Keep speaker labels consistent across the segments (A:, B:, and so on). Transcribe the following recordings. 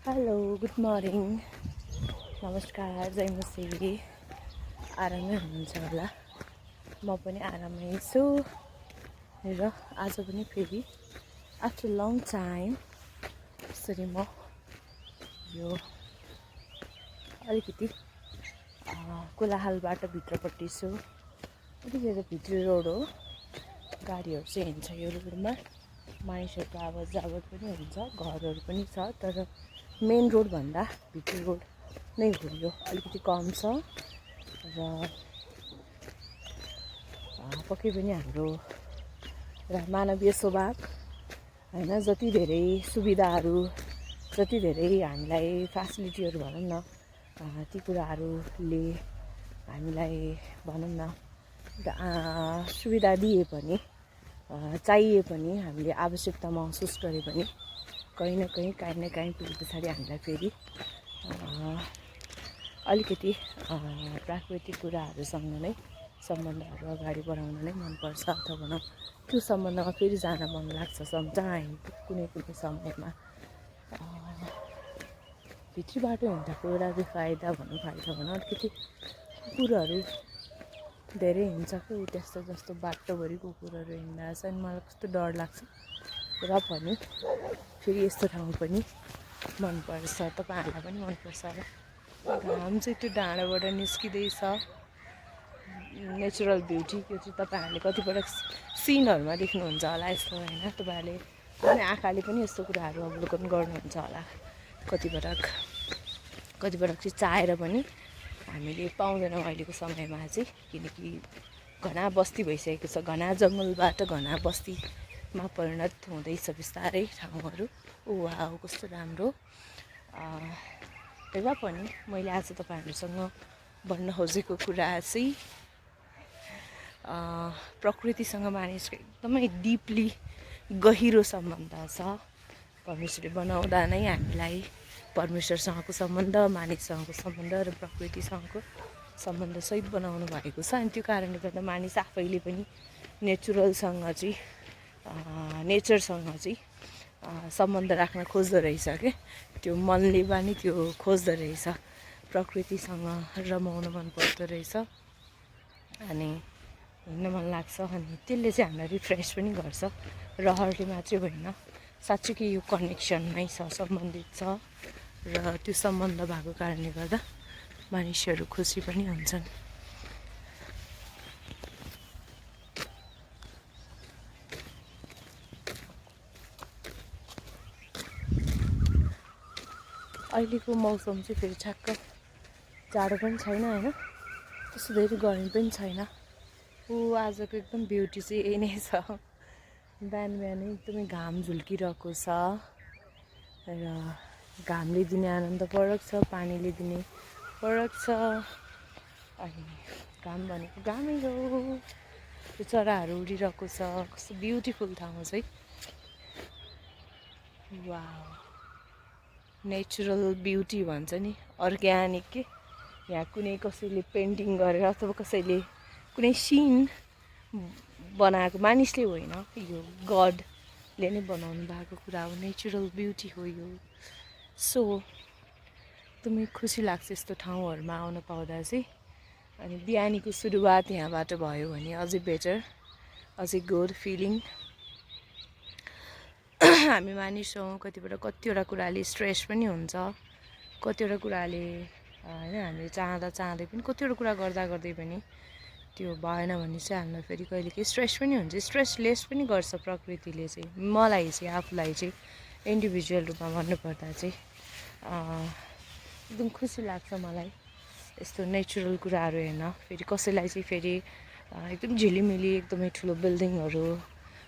A: Hello good morning नमस्कार जय मसिह आरामै हुनुहुन्छ होला म पनि आरामै छु र आज पनि फेरि आफ्टर लङ टाइम यसरी म यो अलिकति कोलाहालबाट भित्रपट्टि छु अलिकति भित्री रोड हो गाडीहरू चाहिँ हिँड्छ यो रोडमा मानिसहरूको आवाज जावत पनि हुन्छ घरहरू पनि छ तर मेन रोड भन्दा भित्री रोड नै हो यो अलिकति कम छ र पक्कै पनि हाम्रो मानवीय स्वभाव हैन जति धेरै सुविधाहरू जति धेरै हामीलाई फेसिलिटीहरू भनौँ न ती कुराहरूले हामीलाई भनौँ न सुविधा दिए पनि चाहिए पनि हामीले आवश्यकता महसुस गरे पनि कहीँ न कहीँ पुगे पछाडि हामीलाई फेरि अलिकति प्राकृतिक कुराहरूसँग नै सम्बन्धहरू अगाडि बढाउन नै मनपर्छ अथवा भनौँ त्यो सम्बन्धमा फेरि जान मन लाग्छ जहाँ कुनै समयमा भित्री बाटो हिँड्दाको एउटा फाइदा भनौँ अलिकति कुकुरहरू धेरै हिँड्छ कि त्यस्तो जस्तो बाटोभरि कुकुरहरू हिँड्दा छ अनि मलाई कस्तो डर लाग्छ र पनि फेरि यस्तो ठाउँ पनि मनपर्छ तपाईँहरूलाई पनि मनपर्छ र घाम चाहिँ त्यो डाँडाबाट निस्किँदैछ नेचुरल ब्युटी त्यो चाहिँ तपाईँहरूले कतिपटक सिनहरूमा देख्नुहुन्छ होला यस्तो होइन तपाईँहरूले कुनै आँखाले पनि यस्तो कुराहरू अवलोकन गर्नुहुन्छ होला कतिपटक चाहिँ चाहेर पनि हामीले पाउँदैनौँ अहिलेको समयमा चाहिँ किनकि घना बस्ती भइसकेको छ घना जङ्गलबाट घना बस्तीमा परिणत हुँदैछ बिस्तारै ठाउँहरू वाउ कस्तो राम्रो र पनि मैले आज तपाईँहरूसँग भन्न खोजेको कुरा चाहिँ प्रकृतिसँग मानिसको एकदमै डिपली गहिरो सम्बन्ध छ परमेश्वरले बनाउँदा नै हामीलाई परमेश्वरसँगको सम्बन्ध मानिससँगको सम्बन्ध र प्रकृतिसँगको सम्बन्ध सहित बनाउनु भएको छ अनि त्यो कारणले गर्दा मानिस आफैले पनि नेचरसँग चाहिँ सम्बन्ध राख्न खोज्दो रहेछ के त्यो मनले पनि त्यो खोज्दो रहेछ प्रकृतिसँग रमाउन मन पर्दो रहेछ अनि हिँड्न मन लाग्छ अनि त्यसले चाहिँ हामीलाई रिफ्रेस पनि गर्छ रहरले मात्रै होइन साँच्चै यो कनेक्सन नै छ सम्बन्धित छ र त्यो सम्बन्ध भएको कारणले गर्दा मानिसहरू खुसी पनि हुन्छन् अहिलेको मौसम चाहिँ फेरि ठ्याक्क जाडो पनि छैन होइन त्यस्तो धेरै गर्मी पनि छैन आजको एकदम ब्युटी चाहिँ यही नै छ बिहान बिहानै एकदमै घाम झुल्किरहेको छ र घामले दिने आनन्द फरक छ पानीले दिने फरक छ अनि घाम भनेको घामै हो त्यो चराहरू उडिरहेको छ कस्तो ब्युटिफुल ठाउँ चाहिँ वाउ नेचुरल ब्युटी भन्छ नि अर्ग्यानिक के यहाँ कुनै कसैले पेन्टिङ गरेर अथवा कसैले कुनै सिन बनाएको मानिसले होइन यो गडले नै बनाउनु भएको कुरा हो नेचुरल ब्युटी हो यो सो एकदमै खुसी लाग्छ यस्तो ठाउँहरूमा आउन पाउँदा चाहिँ अनि बिहानीको सुरुवात यहाँबाट भयो भने अझै बेटर अझै गुड फिलिङ हामी मानिस हौँ कतिवटा कुराले स्ट्रेस पनि हुन्छ कतिवटा कुराले होइन हामीले चाहँदै पनि कतिवटा कुरा गर्दै पनि त्यो भएन भने चाहिँ हामीलाई फेरि कहिलेकाहीँ स्ट्रेस पनि हुन्छ स्ट्रेसलेस पनि गर्छ प्रकृतिले चाहिँ मलाई चाहिँ आफूलाई चाहिँ इन्डिभिजुअल रूपमा भन्नुपर्दा चाहिँ एकदम खुसी लाग्छ मलाई यस्तो नेचुरल कुराहरू हेर्न फेरि कसैलाई चाहिँ फेरि एकदम झिलिमिली एकदमै ठुलो बिल्डिङहरू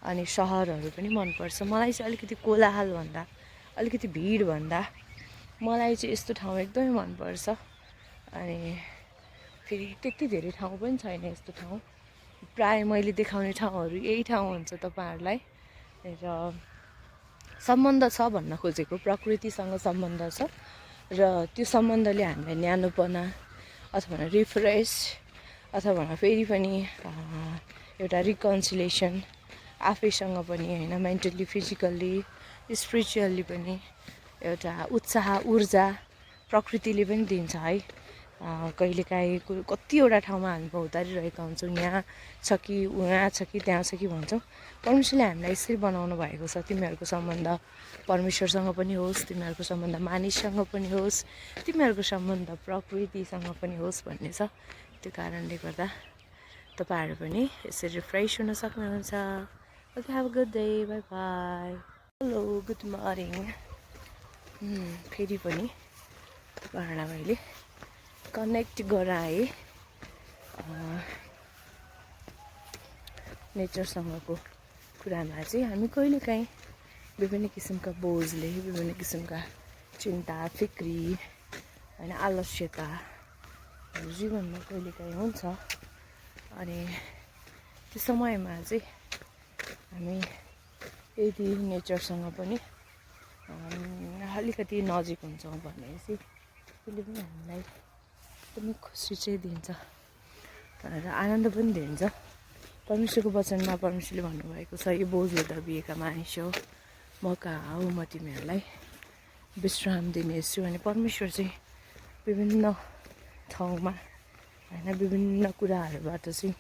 A: अनि सहरहरू पनि मनपर्छ मलाई चाहिँ अलिकति कोलाहलभन्दा अलिकति भिडभन्दा मलाई चाहिँ यस्तो ठाउँ एकदमै मनपर्छ अनि फेरि त्यति धेरै ठाउँ पनि छैन यस्तो ठाउँ प्रायः मैले देखाउने ठाउँहरू यही ठाउँ हुन्छ तपाईँहरूलाई र सम्बन्ध छ भन्न खोजेको प्रकृतिसँग सम्बन्ध छ र त्यो सम्बन्धले हामीलाई न्यानोपना अथवा रिफ्रेस अथवा फेरि पनि एउटा रिकन्सिलेसन आफैसँग पनि होइन मेन्टल्ली फिजिकल्ली स्पिरिचुअल्ली पनि एउटा उत्साह ऊर्जा प्रकृतिले पनि दिन्छ है। कहिलेकाहीँ कतिवटा ठाउँमा हामी भौतारिरहेका हुन्छौँ, यहाँ छ कि उहाँ छ कि त्यहाँ छ कि भन्छौँ। परमेश्वरले हामीलाई यसरी बनाउनु भएको छ, तिमीहरूको सम्बन्ध परमेश्वरसँग पनि होस्, तिमीहरूको सम्बन्ध मानिससँग पनि होस्, तिमीहरूको सम्बन्ध प्रकृतिसँग पनि होस् भन्ने छ। त्यो कारणले गर्दा तपाईँहरू पनि यसरी फ्रेस हुन सक्नुहुन्छ। Okay, have a good day, by by. Hello, good morning. फेरि पनि तपाईँहरूलाई मैले कनेक्ट गराएँ नेचरसँगको कुरामा। चाहिँ हामी कहिलेकाहीँ विभिन्न किसिमका बोझले, विभिन्न किसिमका चिन्ता फिक्री होइन आलस्यताहरू जीवनमा कहिलेकाहीँ हुन्छ। अनि त्यो समयमा चाहिँ हामी यदि नेचरसँग पनि अलिकति नजिक हुन्छौँ भने चाहिँ त्यसले पनि हामीलाई एकदमै खुसी चाहिँ दिन्छ र आनन्द पनि दिन्छ। परमेश्वरको वचनमा परमेश्वरले भन्नुभएको छ, यो बोझले दबिएका मानिस हो, म कहाँ हो, म तिमीहरूलाई विश्राम दिनेछु। अनि परमेश्वर चाहिँ विभिन्न ठाउँमा होइन विभिन्न कुराहरूबाट चाहिँ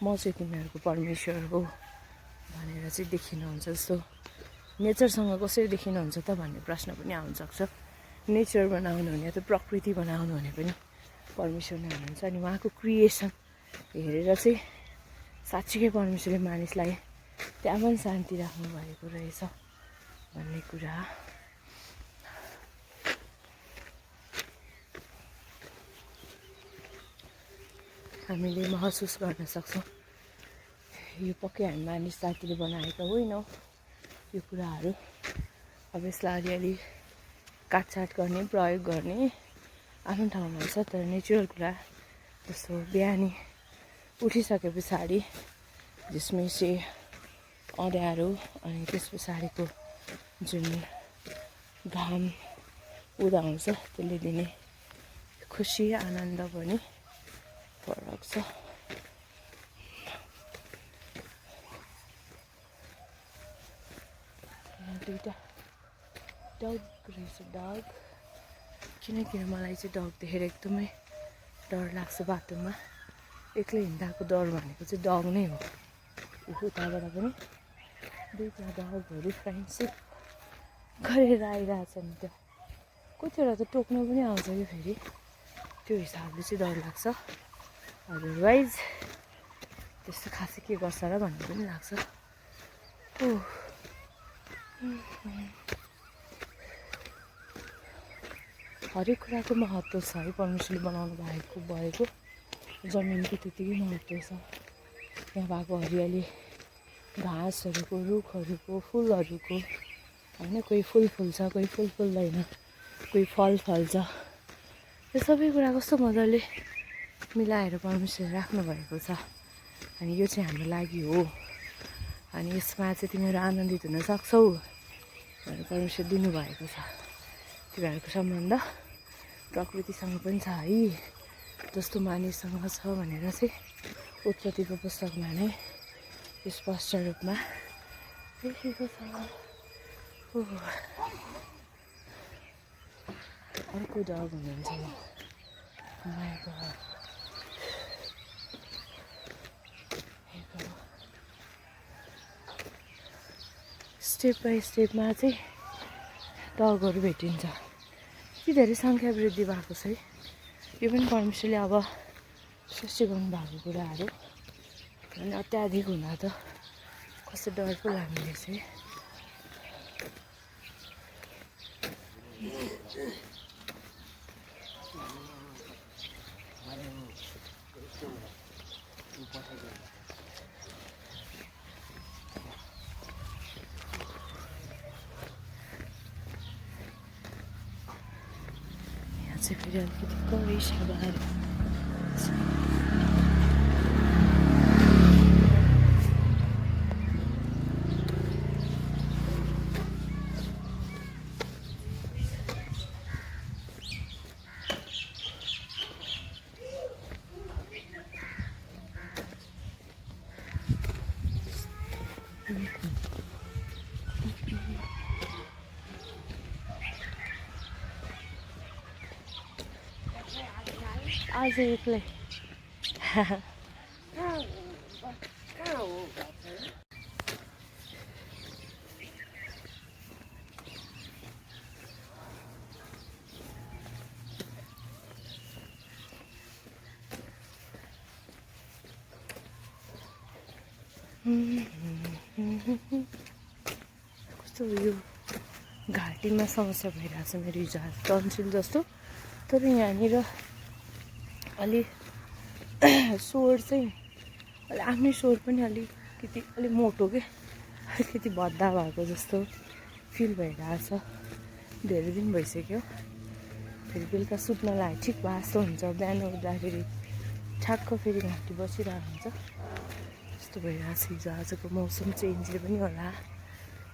A: म चाहिँ तिमीहरूको परमेश्वर हो भनेर चाहिँ देखिनुहुन्छ। जस्तो नेचरसँग कसरी देखिनुहुन्छ त भन्ने प्रश्न पनि आउन सक्छ। नेचर बनाउनु हुने त प्रकृति बनाउनु हुने पनि परमेश्वर नै हुनुहुन्छ। अनि उहाँको क्रिएसन हेरेर चाहिँ साँच्चीकै परमेश्वरले मानिसलाई त्यहाँ पनि शान्ति राख्नु भएको रहेछ भन्ने कुरा। हामीले महसुस गर्न सक्छौँ यो पक्कै हामी मानिस जातिले बनाएका होइनौँ यो कुराहरू। अब यसलाई अलिअलि काटछाट गर्ने प्रयोग गर्ने आफ्नो ठाउँमा छ, तर नेचुरल कुरा जस्तो बिहानी उठिसके पछाडि झिसमिसे अँध्यारो अनि त्यस पछाडिको जुन घाम उदाउँछ त्यसले दिने खुसी आनन्द पनि फरक छ। दुईवटा डग रहेछ, डग। किनकि मलाई चाहिँ डग देखेर एकदमै डर लाग्छ। बाटोमा एक्लै हिँड्दाको डर भनेको चाहिँ डग नै हो। उताबाट पनि दुईवटा डगहरू फ्रेन्डसिप गरेर आइरहेछन्। त्यो कतिवटा त टोक्न पनि आउँछ कि फेरि, त्यो हिसाबले चाहिँ डर लाग्छ। अदरवाइज त्यस्तो खासै के गर्छ र भन्ने पनि लाग्छ। हरेक कुराको महत्त्व छ है परमेश्वरले बनाउनु भएको जमिनको त्यतिकै महत्त्व छ। त्यहाँ भएको हरियाली घाँसहरूको, रुखहरूको, फुलहरूको होइन, कोही फुल फुल्छ, कोही फुल फुल्दैन, कोही फल फल्छ। यो सबै कुरा कस्तो मजाले मिलाएर परमेश्वरले राख्नुभएको छ। अनि यो चाहिँ हाम्रो लागि हो, अनि यसमा चाहिँ तिमीहरू आनन्दित हुन सक्छौ भनेर परमेश्वर दिनुभएको छ। तिमीहरूको सम्बन्ध प्रकृतिसँग पनि छ है, जस्तो मानिससँग छ भनेर चाहिँ उत्पत्तिको पुस्तकमा नै स्पष्ट रूपमा लेखेको छ। अर्को डग हुनुहुन्छ स्टेप बाई स्टेपमा चाहिँ डगहरू भेटिन्छ। यति धेरै सङ्ख्या वृद्धि भएको छ है। यो पनि परमेश्वरले अब सृष्टि गर्नु भएको कुराहरू अनि अत्याधिक हुँदा त कस्तो डर पो लाग्ने रहेछ है। यहाँ चाहिँ फेरि अलिकति करिस बाहिर आज एक्लै कस्तो यो घाँटीमा समस्या भइरहेछ मेरो हिजो आज टन्सिल जस्तो। तर यहाँनिर अलि स्वर चाहिँ अलि आफ्नै स्वर पनि अलिक मोटो के अलिकति भद्दा भएको जस्तो फिल भइरहेछ। धेरै दिन भइसक्यो। फेरि बेलुका सुत्न लाग्यो ठिक भए जस्तो हुन्छ। बिहान उठ्दाखेरि ठ्याक्क फेरि घाँटी बसिरहेको हुन्छ। यस्तो भइरहेछ। हिजो आजको मौसम चेन्जले पनि होला।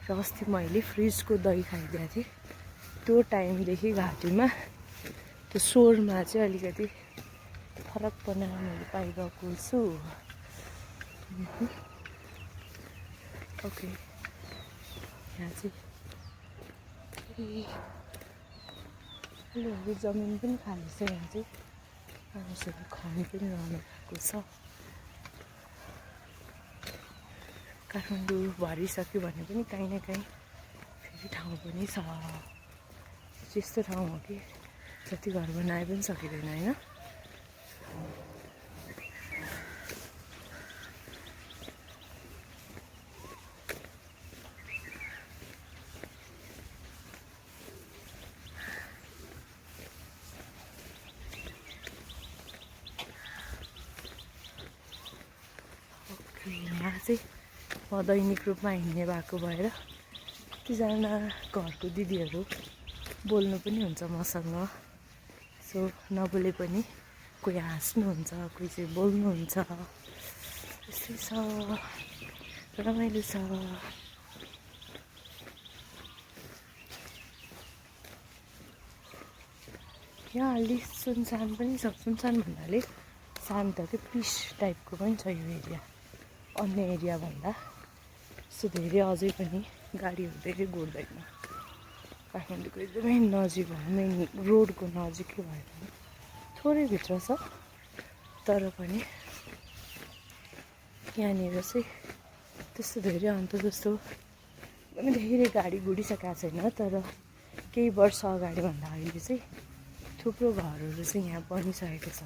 A: र अस्ति मैले फ्रिजको दही खाइदिएको थिएँ। त्यो टाइमदेखि घाँटीमा त्यो स्वरमा चाहिँ अलिकति फरक बनाएर मैले पाइरहेको छु। ओके, यहाँ चाहिँ अलि जमिन पनि खाली छ। यहाँ चाहिँ मानिसहरू खनी पनि रहनु भएको छ। काठमाडौँ भरिसक्यो भने पनि काहीँ न काहीँ फेरि ठाउँ पनि छ। त्यस्तो ठाउँ हो कि जति घर बनाए पनि सकिँदैन होइन। यहाँ चाहिँ म दैनिक रूपमा हिँड्ने भएको भएर कतिजना घरको दिदीहरू बोल्नु पनि हुन्छ मसँग। सो नबोले पनि कोही हाँस्नुहुन्छ, कोही चाहिँ बोल्नुहुन्छ। यस्तै छ, रमाइलो छ। यहाँ अलि सुनसान पनि छ। सुनसान भन्नाले शान्त के पिस टाइपको पनि छ यो एरिया अन्य एरिया भन्दा। सो धेरै अझै पनि गाडीहरू धेरै गुड्दैन। काठमाडौँको एकदमै नजिक हो, मेन रोडको नजिकै भए पनि थोरै भित्र छ। तर पनि यहाँनिर चाहिँ त्यस्तो धेरै अन्त जस्तो एकदमै धेरै गाडी गुडिसकेको छैन। तर केही वर्ष अगाडिभन्दा अहिले चाहिँ थुप्रो घरहरू चाहिँ यहाँ बनिसकेको छ।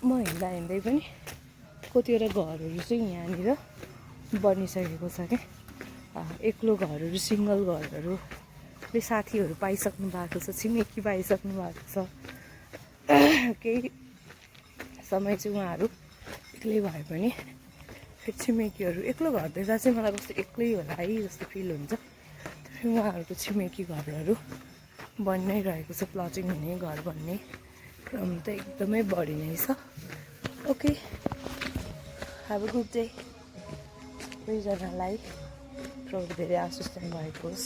A: म हिँड्दा हिँड्दै पनि कतिवटा घरहरू चाहिँ यहाँनिर बनिसकेको छ क्या। एक्लो घरहरू, सिङ्गल घरहरूले साथीहरू पाइसक्नु भएको छ, छिमेकी पाइसक्नु भएको छ। केही समय चाहिँ उहाँहरू एक्लै भए पनि फेरि छिमेकीहरू एक्लो घर देख्दा चाहिँ मलाई कस्तो एक्लै होला है जस्तो फिल हुन्छ। फेरि उहाँहरूको छिमेकी घरहरू बन्नै रहेको छ। प्लटिङ हुने, घर बन्ने क्रम त एकदमै बढी नै छ। Okay, have a good day. सबैजनालाई प्रभु धेरै आशिष दिनुभएको होस्।